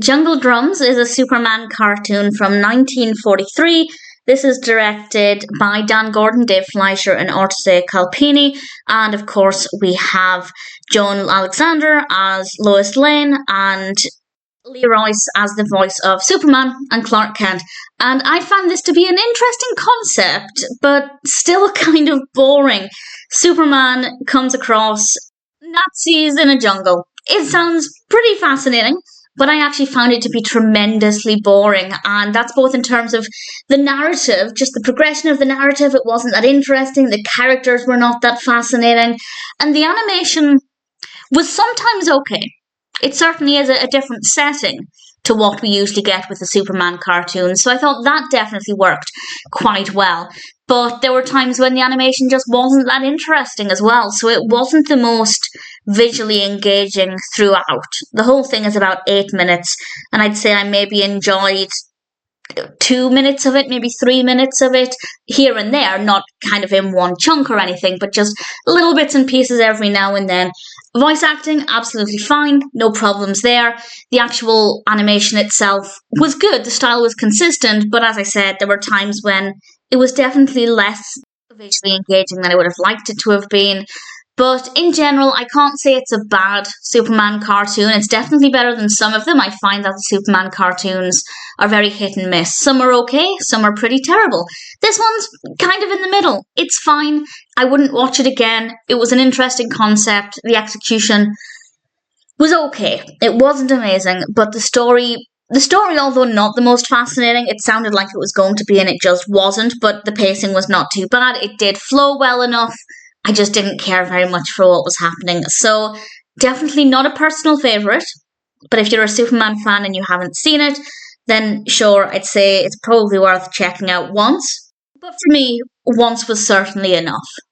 Jungle Drums is a Superman cartoon from 1943. This is directed by Dan Gordon, Dave Fleischer, and Orestes Calpini. And of course, we have Joan Alexander as Lois Lane and Royce as the voice of Superman and Clark Kent. And I found this to be an interesting concept, but still kind of boring. Superman comes across Nazis in a jungle. It sounds pretty fascinating, but I actually found it to be tremendously boring. And that's both in terms of the narrative, just the progression of the narrative. It wasn't that interesting. The characters were not that fascinating. And the animation was sometimes okay. It certainly is a different setting to what we usually get with the Superman cartoons. So I thought that definitely worked quite well. But there were times when the animation just wasn't that interesting as well. So it wasn't the most visually engaging throughout. The whole thing is about 8 minutes. And I'd say I maybe enjoyed 2 minutes of it, maybe 3 minutes of it here and there, not kind of in one chunk or anything, but just little bits and pieces every now and then. Voice acting, absolutely fine, no problems there. The actual animation itself was good, the style was consistent, but as I said, there were times when it was definitely less visually engaging than I would have liked it to have been. But in general, I can't say it's a bad Superman cartoon. It's definitely better than some of them. I find that the Superman cartoons are very hit and miss. Some are okay, some are pretty terrible. This one's kind of in the middle. It's fine. I wouldn't watch it again. It was an interesting concept. The execution was okay. It wasn't amazing, but the story, although not the most fascinating, it sounded like it was going to be and it just wasn't, but the pacing was not too bad. It did flow well enough. I just didn't care very much for what was happening. So definitely not a personal favourite. But if you're a Superman fan and you haven't seen it, then sure, I'd say it's probably worth checking out once. But for me, once was certainly enough.